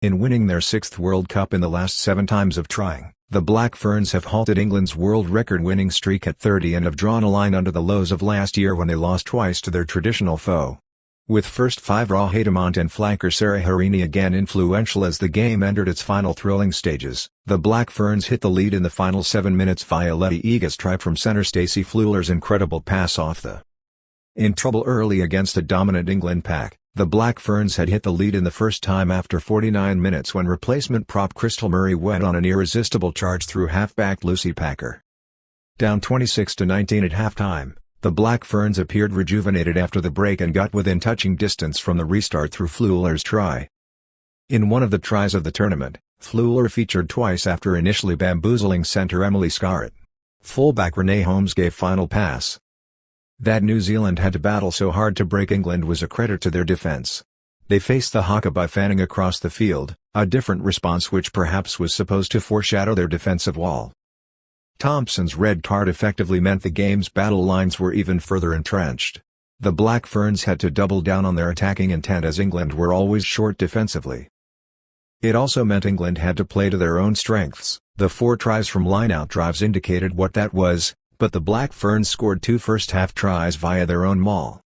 In winning their sixth World Cup in the last 7 times of trying, the Black Ferns have halted England's world record winning streak at 30 and have drawn a line under the lows of last year when they lost twice to their traditional foe. With first 5 Raw Haidamont and flanker Sarah Harini again influential as the game entered its final thrilling stages, the Black Ferns hit the lead in the final 7 minutes via Letty Ega's try from centre Stacey Fleuler's incredible pass off the. In trouble early against a dominant England pack, the Black Ferns had hit the lead in the first time after 49 minutes when replacement prop Crystal Murray went on an irresistible charge through half-back Lucy Packer. Down 26-19 at halftime, the Black Ferns appeared rejuvenated after the break and got within touching distance from the restart through Fleuler's try. In one of the tries of the tournament, Fleuler featured twice after initially bamboozling centre Emily Scarrett. Fullback Renee Holmes gave final pass. That New Zealand had to battle so hard to break England was a credit to their defence. They faced the haka by fanning across the field, a different response which perhaps was supposed to foreshadow their defensive wall. Thompson's red card effectively meant the game's battle lines were even further entrenched. The Black Ferns had to double down on their attacking intent as England were always short defensively. It also meant England had to play to their own strengths. The 4 tries from line-out drives indicated what that was, but the Black Ferns scored 2 first-half tries via their own maul.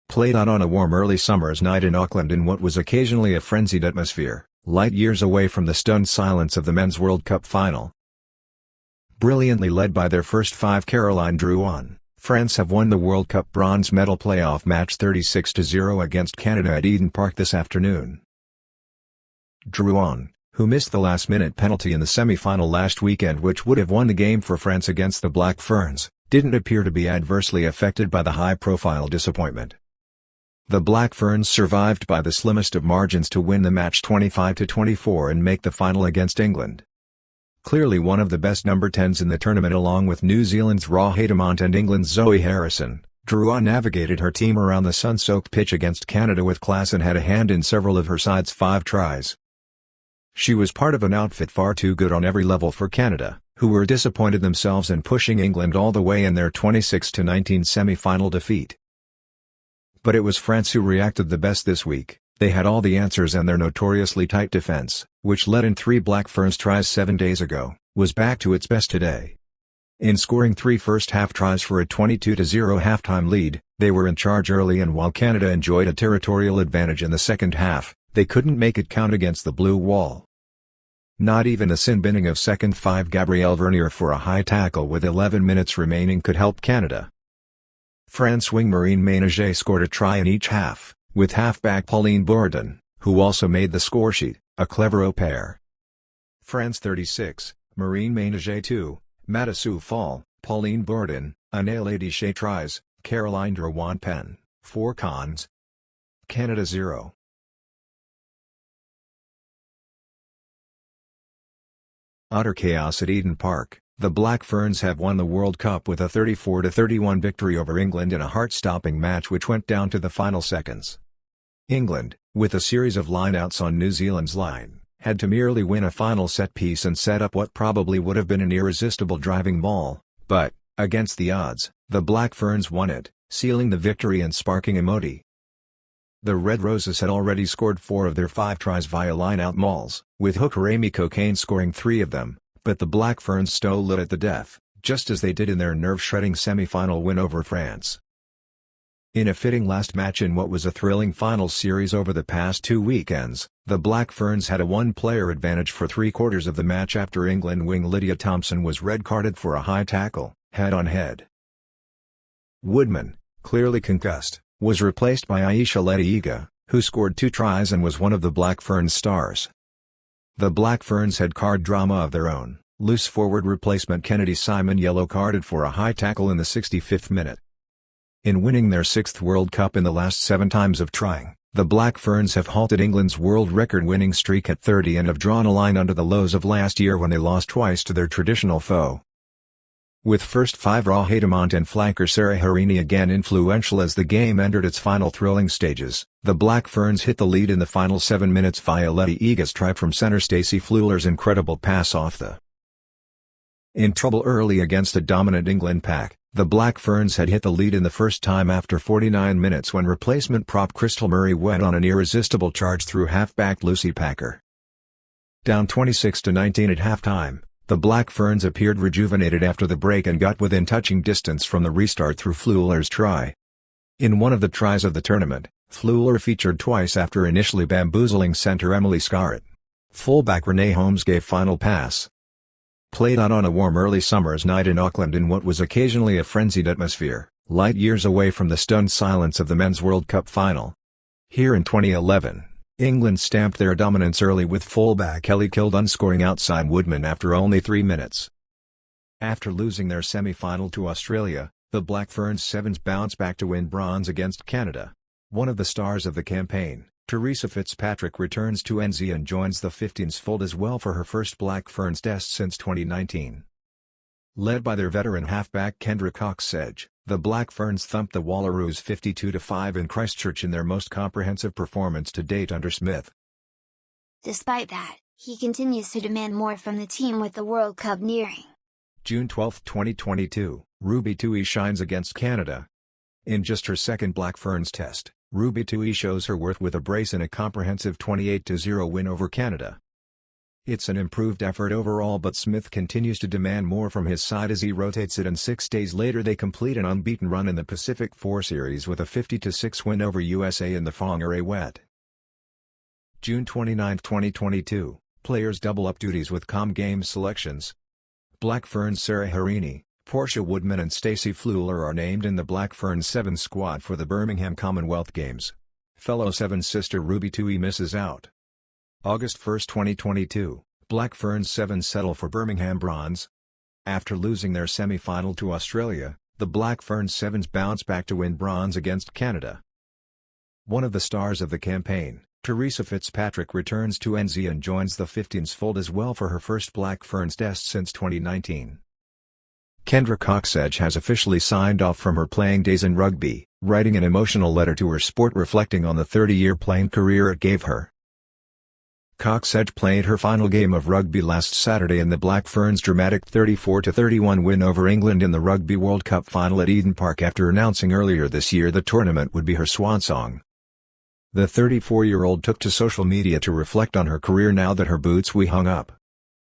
Played out on a warm early summer's night in Auckland in what was occasionally a frenzied atmosphere, light years away from the stunned silence of the Men's World Cup final. Brilliantly led by their first 5 Caroline Drouin, France have won the World Cup bronze medal playoff match 36-0 against Canada at Eden Park this afternoon. Drouin, who missed the last-minute penalty in the semi-final last weekend which would have won the game for France against the Black Ferns, didn't appear to be adversely affected by the high-profile disappointment. The Black Ferns survived by the slimmest of margins to win the match 25-24 and make the final against England. Clearly one of the best number 10s in the tournament along with New Zealand's Raw Haidamont and England's Zoe Harrison, Drouin navigated her team around the sun-soaked pitch against Canada with class and had a hand in several of her side's 5 tries. She was part of an outfit far too good on every level for Canada, who were disappointed themselves in pushing England all the way in their 26-19 semi-final defeat. But it was France who reacted the best this week. They had all the answers and their notoriously tight defense, which led in 3 Black Ferns tries 7 days ago, was back to its best today. In scoring 3 first-half tries for a 22-0 halftime lead, they were in charge early and while Canada enjoyed a territorial advantage in the second half, they couldn't make it count against the blue wall. Not even a sin-binning of second 5 Gabrielle Vernier for a high tackle with 11 minutes remaining could help Canada. France wing Marine Ménager scored a try in each half, with halfback Pauline Bourdon, who also made the scoresheet, a clever au pair. France 36, Marine Ménager 2, Matisou Fall, Pauline Bourdon, Anaël Adichet tries, Caroline Drouin pen, 4 cons. Canada 0. Utter chaos at Eden Park. The Black Ferns have won the World Cup with a 34-31 victory over England in a heart-stopping match which went down to the final seconds. England, with a series of lineouts on New Zealand's line, had to merely win a final set piece and set up what probably would have been an irresistible driving maul, but, against the odds, the Black Ferns won it, sealing the victory and sparking emoji. The Red Roses had already scored 4 of their 5 tries via line-out mauls, with hooker Amy Cocaine scoring 3 of them, but the Black Ferns stole it at the death, just as they did in their nerve-shredding semi-final win over France. In a fitting last match in what was a thrilling final series over the past 2 weekends, the Black Ferns had a 1-player advantage for 3/4 of the match after England wing Lydia Thompson was red-carded for a high tackle, head-on-head. Woodman, clearly concussed, was replaced by Aisha Letty Ega, who scored 2 tries and was one of the Black Ferns' stars. The Black Ferns had card drama of their own. Loose forward replacement Kennedy Simon yellow-carded for a high tackle in the 65th minute. In winning their 6th World Cup in the last 7 times of trying, the Black Ferns have halted England's world record winning streak at 30 and have drawn a line under the lows of last year when they lost twice to their traditional foe. With first 5 Raw Haidamont and flanker Sarah Harini again influential as the game entered its final thrilling stages, the Black Ferns hit the lead in the final 7 minutes via Letty Ega's try from centre Stacey Fleuler's incredible pass off the. In trouble early against a dominant England pack, the Black Ferns had hit the lead in the first time after 49 minutes when replacement prop Crystal Murray went on an irresistible charge through half-back Lucy Packer. Down 26-19 at halftime, the Black Ferns appeared rejuvenated after the break and got within touching distance from the restart through Fleuler's try. In one of the tries of the tournament, Fleuler featured twice after initially bamboozling center Emily Scarrett. Fullback Renee Holmes gave final pass. Played out on a warm early summer's night in Auckland in what was occasionally a frenzied atmosphere, light years away from the stunned silence of the Men's World Cup final. Here in 2011, England stamped their dominance early with fullback Ellie Kildun scoring outside Woodman after only 3 minutes. After losing their semi-final to Australia, the Black Ferns Sevens bounced back to win bronze against Canada. One of the stars of the campaign, Teresa Fitzpatrick, returns to NZ and joins the 15s fold as well for her first Black Ferns test since 2019. Led by their veteran halfback Kendra Cox-Sedge, the Black Ferns thumped the Wallaroos 52-5 in Christchurch in their most comprehensive performance to date under Smith. Despite that, he continues to demand more from the team with the World Cup nearing. June 12, 2022, Ruby Tui shines against Canada. In just her second Black Ferns test, Ruby Tui shows her worth with a brace in a comprehensive 28-0 win over Canada. It's an improved effort overall, but Smith continues to demand more from his side as he rotates it, and 6 days later they complete an unbeaten run in the Pacific 4 Series with a 50-6 win over USA in the Whangarei Wet. June 29, 2022, players double up duties with Com Games selections. Black Ferns Sarah Harini, Portia Woodman and Stacey Fleuler are named in the Black Ferns Sevens squad for the Birmingham Commonwealth Games. Fellow Sevens sister Ruby Tui misses out. August 1, 2022, Black Ferns Sevens settle for Birmingham bronze. After losing their semi-final to Australia, the Black Ferns Sevens bounce back to win bronze against Canada. One of the stars of the campaign, Teresa Fitzpatrick, returns to NZ and joins the 15s fold as well for her first Black Ferns test since 2019. Kendra Cox-Sedge has officially signed off from her playing days in rugby, writing an emotional letter to her sport reflecting on the 30-year playing career it gave her. Cox-Sedge played her final game of rugby last Saturday in the Black Ferns' dramatic 34-31 win over England in the Rugby World Cup final at Eden Park after announcing earlier this year the tournament would be her swan song. The 34-year-old took to social media to reflect on her career now that her boots were hung up.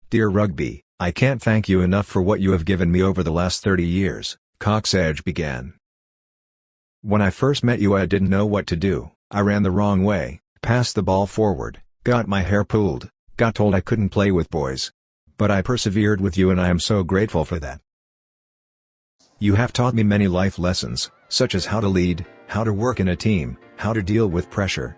"Dear Rugby, I can't thank you enough for what you have given me over the last 30 years, Cox-Sedge began. When I first met you I didn't know what to do. I ran the wrong way, passed the ball forward, got my hair pulled, got told I couldn't play with boys. But I persevered with you and I am so grateful for that. You have taught me many life lessons, such as how to lead, how to work in a team, how to deal with pressure.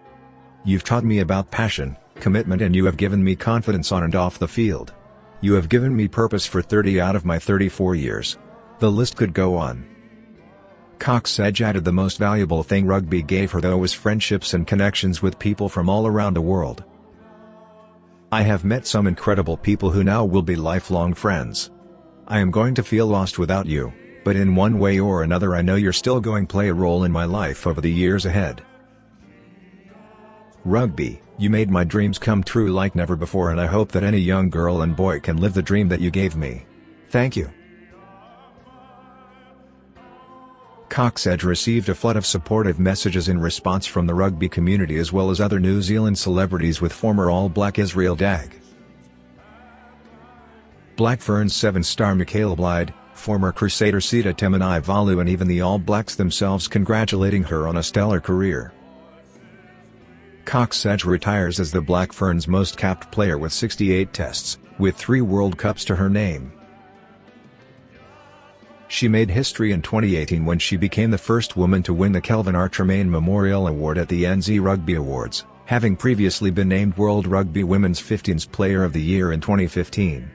You've taught me about passion, commitment, and you have given me confidence on and off the field. You have given me purpose for 30 out of my 34 years. The list could go on." Cox-Sedge added the most valuable thing rugby gave her though was friendships and connections with people from all around the world. "I have met some incredible people who now will be lifelong friends. I am going to feel lost without you, but in one way or another I know you're still going to play a role in my life over the years ahead. Rugby, you made my dreams come true like never before, and I hope that any young girl and boy can live the dream that you gave me. Thank you." Cox-Sedge received a flood of supportive messages in response from the rugby community as well as other New Zealand celebrities, with former All Black Israel Dag, Black Ferns Sevens star Michaela Blyde, former Crusader Sita Temanai-Valu, and even the All Blacks themselves congratulating her on a stellar career. Cox-Sedge retires as the Black Ferns' most capped player with 68 tests, with 3 World Cups to her name. She made history in 2018 when she became the first woman to win the Kelvin R. Tremaine Memorial Award at the NZ Rugby Awards, having previously been named World Rugby Women's 15s Player of the Year in 2015.